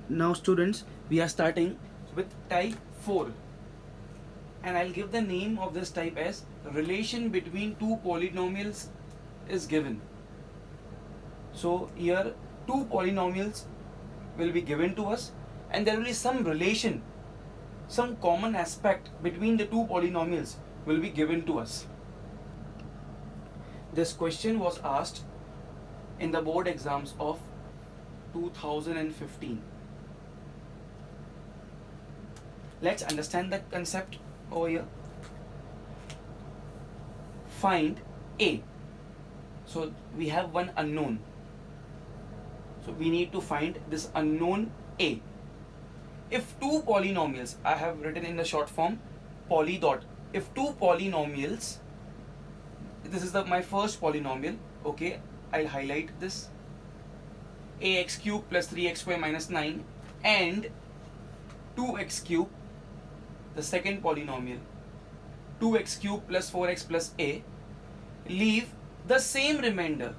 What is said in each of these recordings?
Now students, we are starting with type 4, and I'll give the name of this type as relation between two polynomials is given. So here two polynomials will be given to us, and there will be some relation, some common aspect between the two polynomials will be given to us. This question was asked in the board exams of 2015. Let's understand the concept over here. Find A. So we have one unknown. So we need to find this unknown A. If two polynomials, I have written in the short form poly dot. If two polynomials, this is my first polynomial. Okay, I'll highlight this. Ax cube plus 3x square minus 9 and 2x cube, the second polynomial, 2x cube plus 4x plus a, leave the same remainder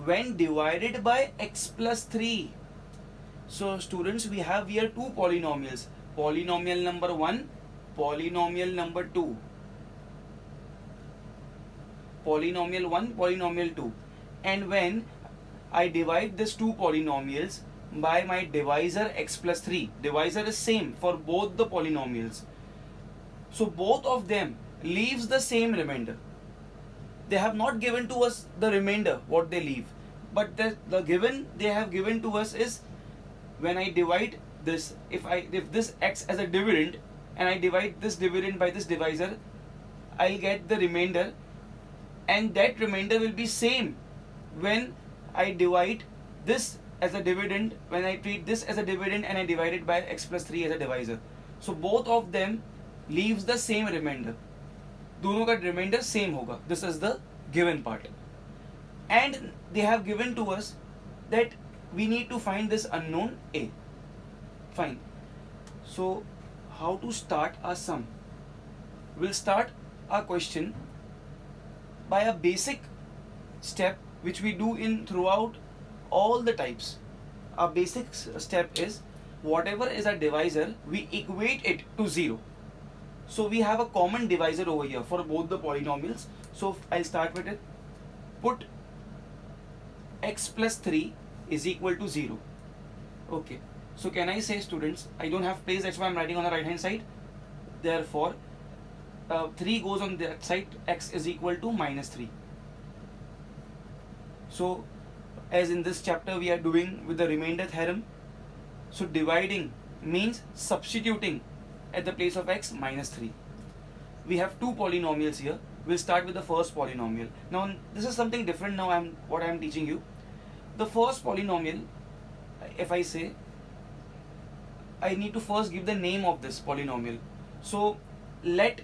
when divided by x plus 3. So students, we have here two polynomials, polynomial number 1, polynomial number 2, polynomial 1, polynomial 2, and when I divide these two polynomials by my divisor x plus 3, divisor is same for both the polynomials, so both of them leaves the same remainder. They have not given to us the remainder what they leave, but the given they have given to us is when I divide this, if this x as a dividend and I divide this dividend by this divisor, I'll get the remainder, and that remainder will be same when I divide this as a dividend, when I treat this as a dividend and I divide it by x plus 3 as a divisor. So both of them leaves the same remainder. दोनों का remainder same होगा. This is the given part. And they have given to us that we need to find this unknown A. Fine. So how to start our sum? We'll start our question by a basic step which we do in throughout all the types. Our basic step is whatever is a divisor, we equate it to 0. So we have a common divisor over here for both the polynomials. So I'll start with it. Put x plus 3 is equal to 0. Okay. So can I say, students, I don't have place, that's why I'm writing on the right hand side. Therefore, 3 goes on that side, x is equal to minus 3. So as in this chapter we are doing with the remainder theorem, so dividing means substituting at the place of x minus 3. We have two polynomials here. We'll start with the first polynomial. Now this is something different now what I'm teaching you. The first polynomial, if I say, I need to first give the name of this polynomial. So let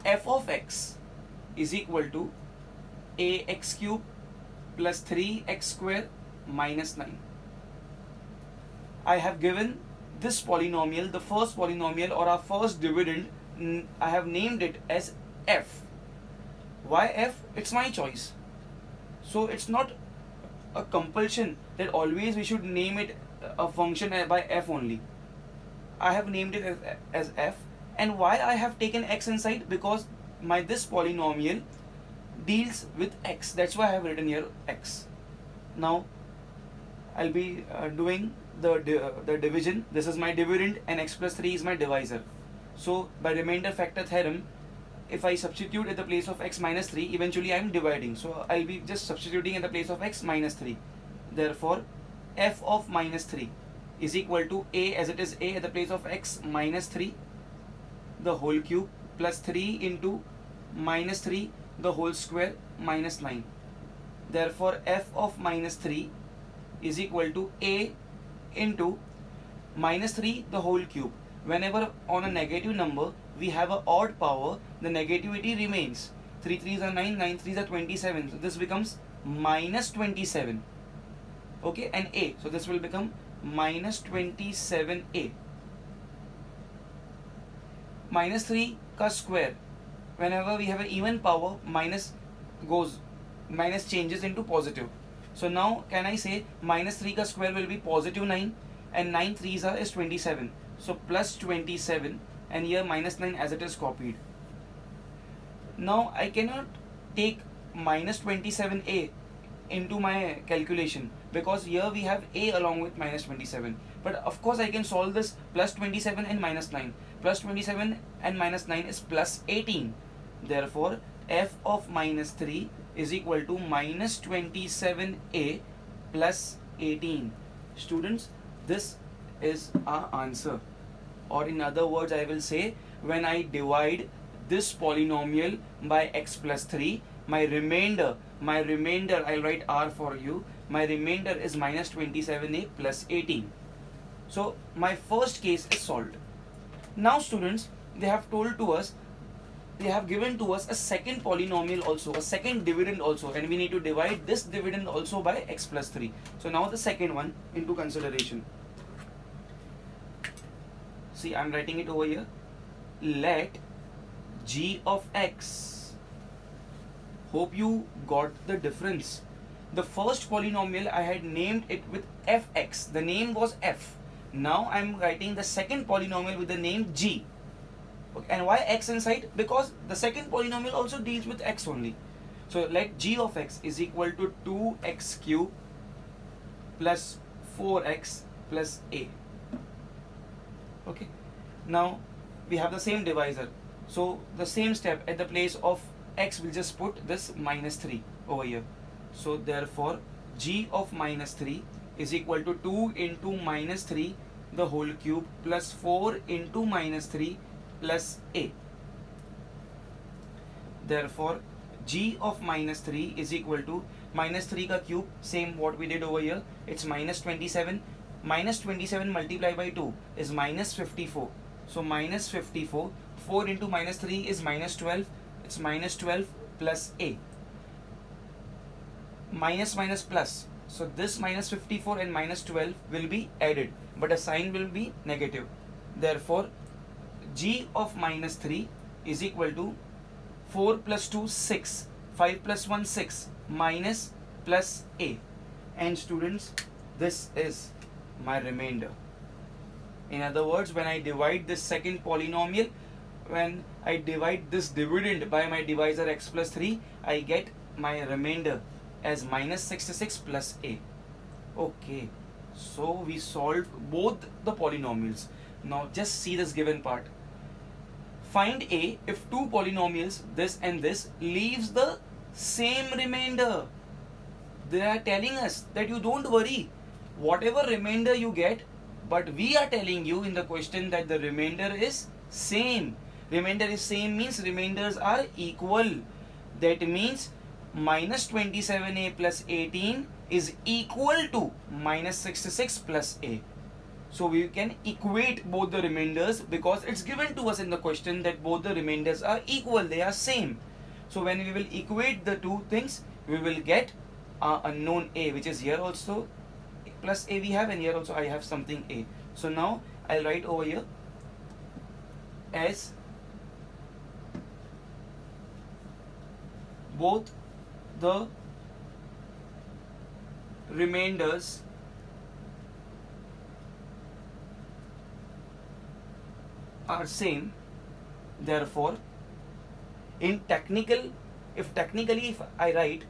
f of x is equal to ax cube plus 3x square minus 9. I have given this polynomial, the first polynomial or our first dividend, I have named it as f. Why f? It's my choice. So it's not a compulsion that always we should name it a function by f only. I have named it as f. And why I have taken x inside? Because this polynomial deals with x. That's why I have written here x. Now I'll be doing the division. This is my dividend and x plus 3 is my divisor. So by remainder factor theorem, if I substitute at the place of x minus 3, eventually I am dividing. So I'll be just substituting at the place of x minus 3. Therefore f of minus 3 is equal to a, as it is a at the place of x minus 3 the whole cube plus 3 into minus 3 the whole square minus 9. Therefore f of minus 3 is equal to a into minus 3 the whole cube. Whenever on a negative number we have an odd power, the negativity remains. 3 3s are 9, 9 3s are 27. So this becomes minus 27. Okay, and a. So this will become minus 27a. Minus 3 ka square. Whenever we have an even power, minus changes into positive. So now can I say minus 3 ka square will be positive 9 and 9 3s is 27. So plus 27 and here minus 9 as it is copied. Now I cannot take minus 27a into my calculation because here we have a along with minus 27. But of course I can solve this plus 27 and minus 9. Plus 27 and minus 9 is plus 18. Therefore f of minus 3 is equal to minus 27a plus 18. Students, this is our answer. Or in other words, I will say when I divide this polynomial by x plus 3, my remainder, I'll write r for you, my remainder is minus 27a plus 18. So my first case is solved. Now students, they have given to us a second polynomial also, a second dividend also, and we need to divide this dividend also by x plus 3. So now the second one into consideration. See, I'm writing it over here. Let g of x. Hope you got the difference. The first polynomial I had named it with fx. The name was f. Now I'm writing the second polynomial with the name g. Okay, and why x inside? Because the second polynomial also deals with x only. So let g of x is equal to 2x cube plus 4x plus a. Okay. Now we have the same divisor. So the same step, at the place of x we'll just put this minus 3 over here. So therefore g of minus 3 is equal to 2 into minus 3 the whole cube plus 4 into minus 3 plus a. Therefore g of minus 3 is equal to minus 3 ka cube, same what we did over here, it's minus 27. Minus 27 multiplied by 2 is minus 54. So minus 54, 4 into minus 3 is minus 12, it's minus 12 plus a. Minus minus plus, so this minus 54 and minus 12 will be added, but the sign will be negative. Therefore g of minus 3 is equal to 4 plus 2 6, 5 plus 1 6, minus plus a. And students, this is my remainder. In other words, when I divide this second polynomial, when I divide this dividend by my divisor x plus 3, I get my remainder as minus 66 plus a. Okay, so we solved both the polynomials. Now just see this given part. Find a if two polynomials, this and this, leaves the same remainder. They are telling us that you don't worry, whatever remainder you get, but we are telling you in the question that the remainder is same. Remainder is same means remainders are equal. That means minus 27a plus 18 is equal to minus 66 plus a. So we can equate both the remainders because it's given to us in the question that both the remainders are equal, they are same. So when we will equate the two things, we will get our unknown a, which is here also plus a we have, and here also I have something a. So now I'll write over here as both the remainders are same. Therefore in technically if I write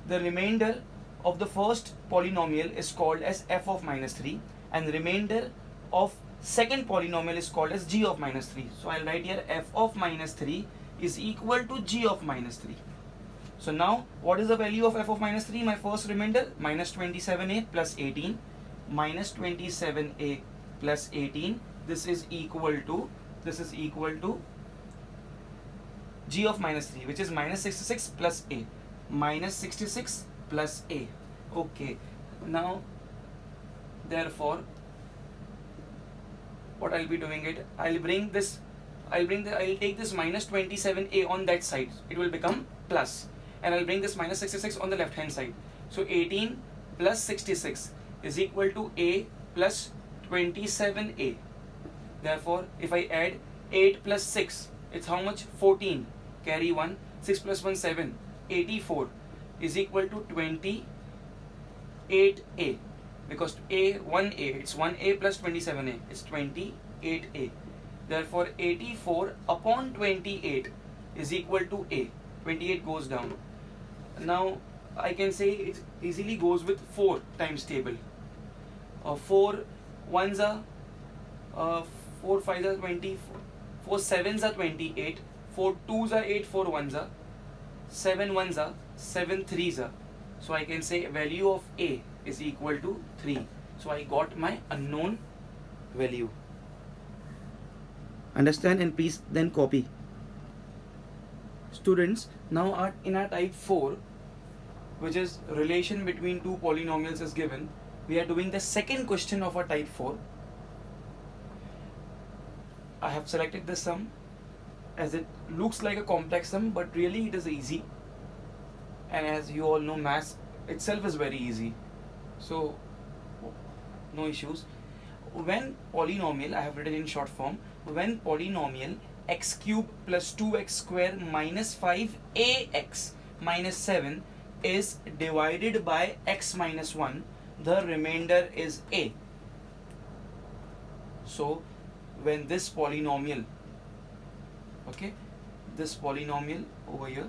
the remainder of the first polynomial is called as f of minus 3 and the remainder of second polynomial is called as g of minus 3. So I'll write here f of minus 3 is equal to g of minus 3. So now what is the value of f of minus 3? My first remainder minus 27a plus 18, minus 27a plus 18, this is equal to g of minus 3, which is minus 66 plus a, minus 66 plus a. Okay, now therefore what I'll be doing it, I'll take this minus 27a on that side, it will become plus, and I'll bring this minus 66 on the left hand side. So 18 plus 66 is equal to a plus 27a. Therefore if I add 8 plus 6, it's how much? 14. Carry 1, 6 plus 1 7, 84 is equal to 20 28a, because a1a, it's 1a plus 27a, it's 28a. Therefore 84 upon 28 is equal to a. 28 goes down. Now I can say it easily goes with 4 times table. 4 ones are 4 5s are 20, 4 7s are 28, 4 2s are 8, 4 1s are 7 1s are 7 3s are. So I can say value of a is equal to 3. So I got my unknown value. Understand and please then copy. Students, now in our type 4, which is relation between two polynomials is given, we are doing the second question of our type 4. I have selected this sum as it looks like a complex sum, but really it is easy. And as you all know, maths itself is very easy. So, no issues. When polynomial, I have written in short form, when polynomial x cube plus 2x square minus 5ax minus 7 is divided by x minus 1, the remainder is a. So, when this polynomial, okay, this polynomial over here,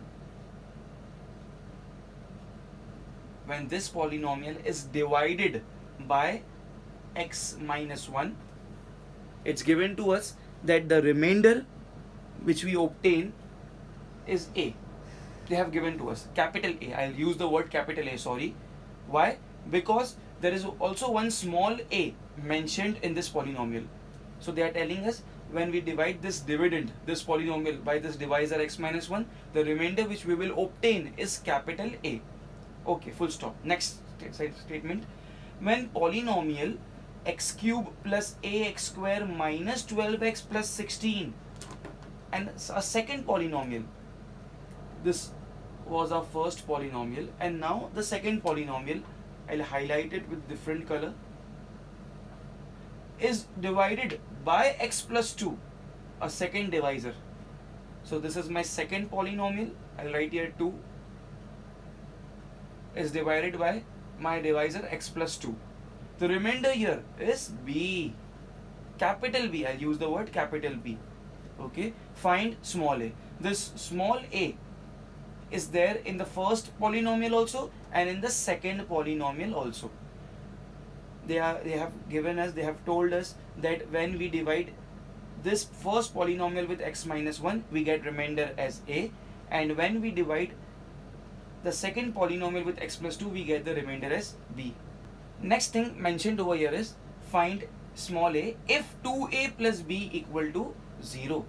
when this polynomial is divided by x minus 1, it's given to us that the remainder which we obtain is a. They have given to us capital A. I'll use the word capital A, sorry. Why? Because there is also one small a mentioned in this polynomial. So they are telling us when we divide this dividend, this polynomial, by this divisor x minus 1, the remainder which we will obtain is capital A. Okay, full stop. Next statement. When polynomial x cube plus ax square minus 12x plus 16 and a second polynomial, this was our first polynomial, and now the second polynomial, I'll highlight it with different color, is divided by x plus 2, a second divisor. So this is my second polynomial, I'll write here 2 is divided by my divisor x plus 2. The remainder here is b, capital B. I'll use the word capital B. Okay, find small a. This small a is there in the first polynomial also and in the second polynomial also. They have told us that when we divide this first polynomial with x minus 1, we get remainder as a, and when we divide the second polynomial with x plus 2, we get the remainder as b. Next thing mentioned over here is find small a if 2a plus b equal to 0.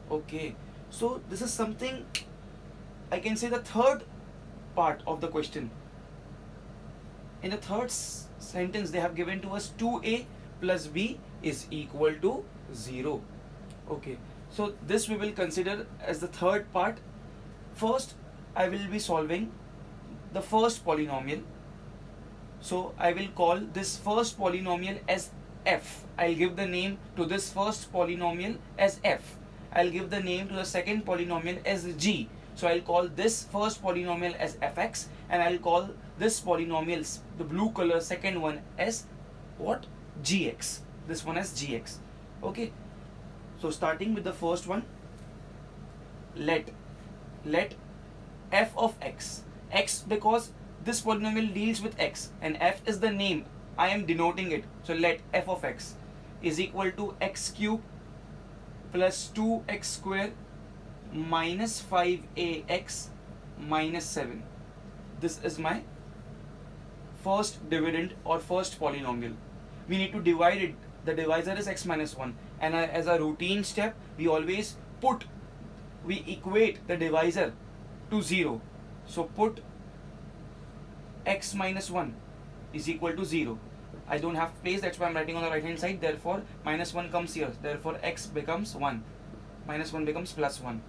Okay, so this is something, I can say, the third part of the question. In the third sentence, they have given to us 2a plus b is equal to 0. Okay, so this we will consider as the third part. First, I will be solving the first polynomial. So I will call this first polynomial as f. I'll give the name to this first polynomial as f. I'll give the name to the second polynomial as g. So I'll call this first polynomial as fx, and I'll call this polynomial, the blue color second one, as what? Gx. This one as gx. Okay. So starting with the first one, let f of x, because this polynomial deals with x and f is the name, I am denoting it. So let f of x is equal to x cube plus 2x square minus 5ax minus 7. This is my first dividend or first polynomial. We need to divide it. The divisor is x minus 1, and as a routine step, we always we equate the divisor to 0. So put x minus 1 is equal to 0. I don't have place, that's why I'm writing on the right hand side. Therefore minus 1 comes here, therefore x becomes 1, minus 1 becomes plus 1.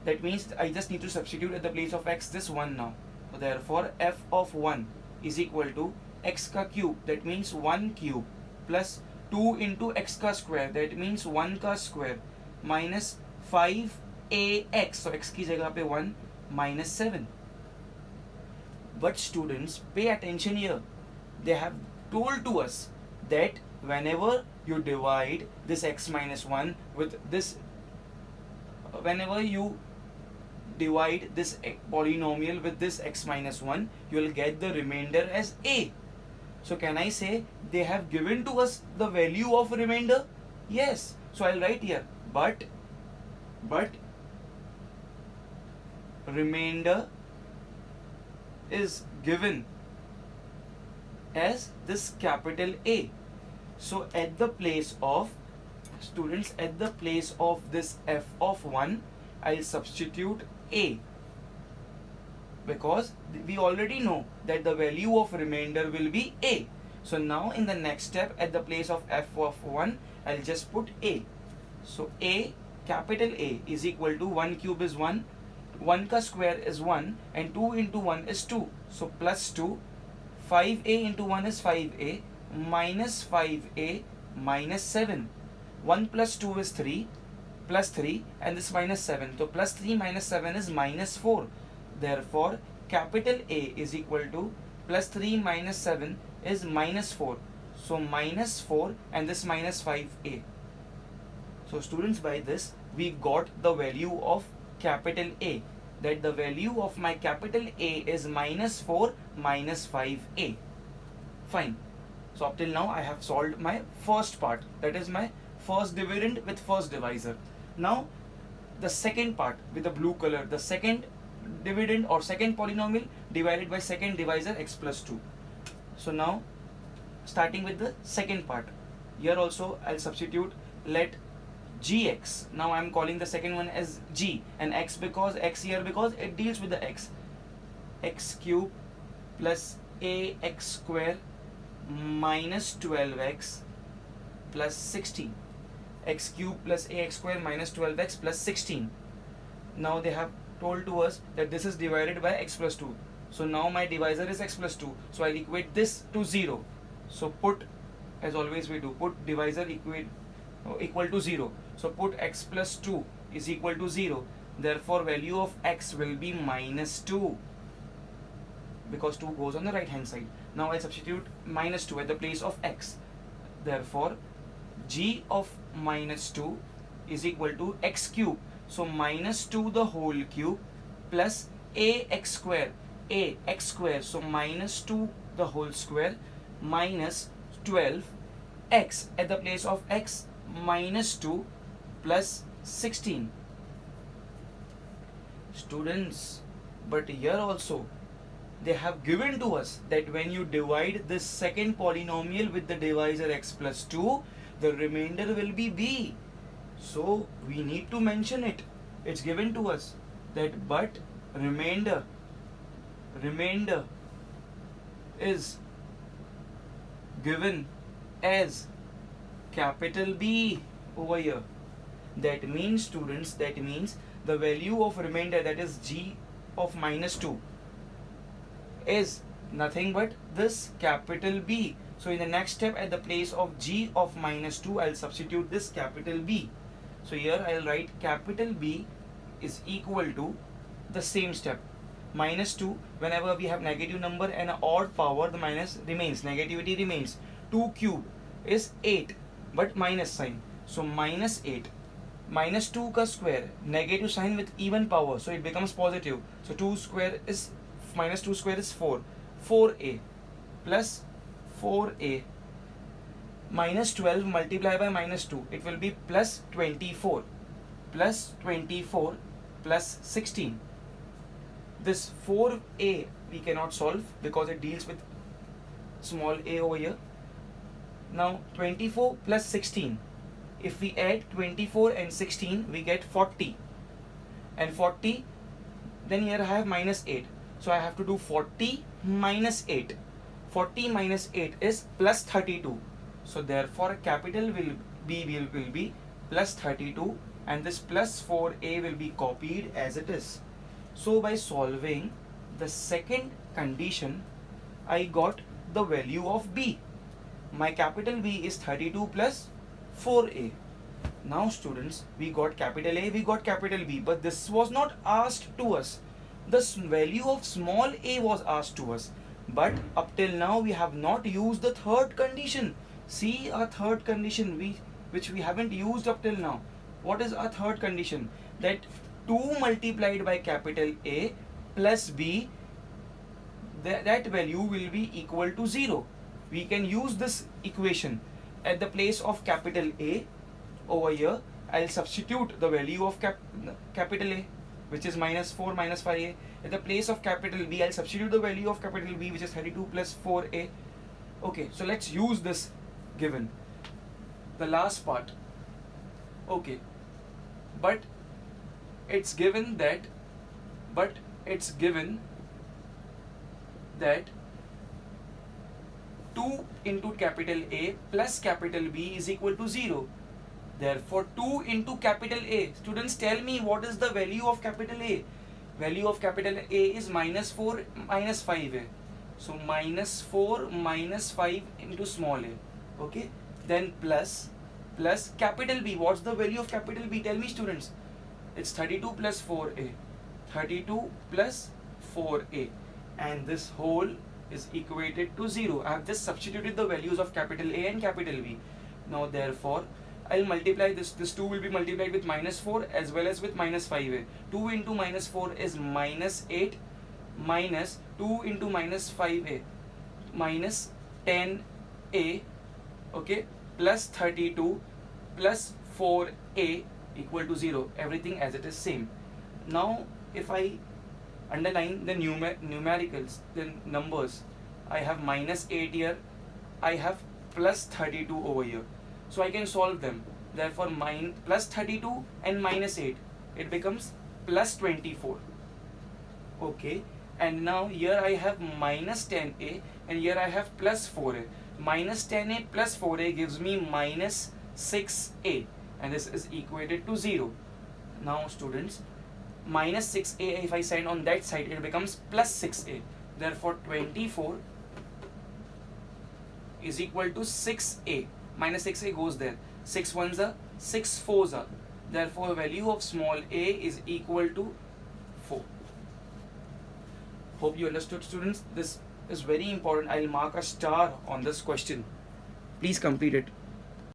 That means I just need to substitute at the place of x this 1 now. So therefore f of 1 is equal to x ka cube, that means 1 cube, plus 2 into x ka square, that means 1 ka square, minus 5ax, so x ki jagah pe 1, minus 7. But students, pay attention here. they have told to us that whenever you divide this x minus 1 with this, whenever you divide this polynomial with this x minus 1, you will get the remainder as a. So can I say they have given to us the value of remainder? Yes. So I'll write here, but remainder is given as this capital A. So at the place of, students, at the place of this f of 1, I'll substitute A, because we already know that the value of remainder will be A. So now in the next step, at the place of f of 1, I'll just put A. So A, capital A, is equal to 1 cube is 1, 1 ka square is 1, and 2 into 1 is 2. So plus 2, 5A into 1 is 5A, minus 5A minus 7. 1 plus 2 is 3, plus 3, and this minus 7. So plus 3 minus 7 is minus 4. Therefore, capital A is equal to plus 3 minus 7 is minus 4. So minus 4 and this minus 5A. So students, by this we got the value of capital A, that the value of my capital A is minus 4 minus 5A. Fine. So up till now I have solved my first part, that is my first dividend with first divisor. Now the second part with the blue color, the second dividend or second polynomial divided by second divisor x plus 2. So now starting with the second part, here also I'll substitute, let gx, now I'm calling the second one as g, and x, because x here because it deals with the x cube plus ax square minus 12x plus 16, x cube plus ax square minus 12x plus 16. Now they have told to us that this is divided by x plus 2. So now my divisor is x plus 2. So I'll equate this to 0. So put, as always we do, put divisor equal to 0. So put x plus 2 is equal to 0. Therefore value of x will be minus 2, because 2 goes on the right hand side. Now I substitute minus 2 at the place of x. Therefore g of minus 2 is equal to x cube. So minus 2 the whole cube plus ax square. So minus 2 the whole square minus 12 x at the place of x minus 2 plus 16. Students, but here also they have given to us that when you divide this second polynomial with the divisor x plus 2, the remainder will be b. So we need to mention it. It's given to us that but remainder is given as capital B over here. That means, students, that means the value of remainder, that is g of minus 2, is nothing but this capital B. So in the next step, at the place of g of minus 2, I'll substitute this capital B. So here I'll write capital B is equal to the same step, minus 2. Whenever we have negative number and an odd power, the minus remains, negativity remains. 2 cube is 8, but minus sign. So minus 8 minus 2 ka square, negative sign with even power, so it becomes positive. So 2 square is minus 2 square is 4. 4a plus 4a minus 12 multiplied by minus 2, it will be plus 24 plus 24 plus 16. This 4a we cannot solve because it deals with small a over here. Now 24 plus 16, if we add 24 and 16, we get 40, and 40, then here I have minus 8, so I have to do 40 minus 8. 40 minus 8 is plus 32. So therefore capital will be plus 32, and this plus 4a will be copied as it is. So by solving the second condition, I got the value of b. My capital B is 32 plus 4a. Now students, we got capital A, we got capital B, but this was not asked to us. The value of small a was asked to us. But up till now we have not used the third condition. See our third condition which we haven't used up till now. What is our third condition? That 2 multiplied by capital A plus B, that value will be equal to 0. We can use this equation. At the place of capital A over here, I'll substitute the value of capital A, which is minus 4 minus 5a. At the place of capital B, I'll substitute the value of capital B, which is 32 plus 4a. Okay, so let's use this given. The last part. Okay, but it's given that 2 into capital A plus capital B is equal to 0. Therefore, 2 into capital A. Students, tell me what is the value of capital A? Value of capital A is minus 4 minus 5a. So, minus 4 minus 5 into small a. Okay. Then plus capital B. What's the value of capital B? Tell me, students. It's 32 plus 4a. 32 plus 4a. And this whole is equated to 0. I have just substituted the values of capital A and capital B. Now, therefore, I'll multiply this. This 2 will be multiplied with minus 4 as well as with minus 5a. 2 into minus 4 is minus 8 minus 2 into minus 5a minus 10a, okay, plus 32 plus 4a equal to 0. Everything as it is same. Now, if I underline the numericals, the numbers, I have minus 8 here, I have plus 32 over here. So I can solve them. Therefore, plus 32 and minus 8, it becomes plus 24. Okay, and now here I have minus 10a and here I have plus 4a. Minus 10a plus 4a gives me minus 6a, and this is equated to 0. Now, students, minus 6a, if I send on that side, it becomes plus 6a. Therefore, 24 is equal to 6a. Minus 6a goes there. 6 ones are 6 fours are. Therefore, value of small a is equal to 4. Hope you understood, students. This is very important. I'll mark a star on this question. Please complete it.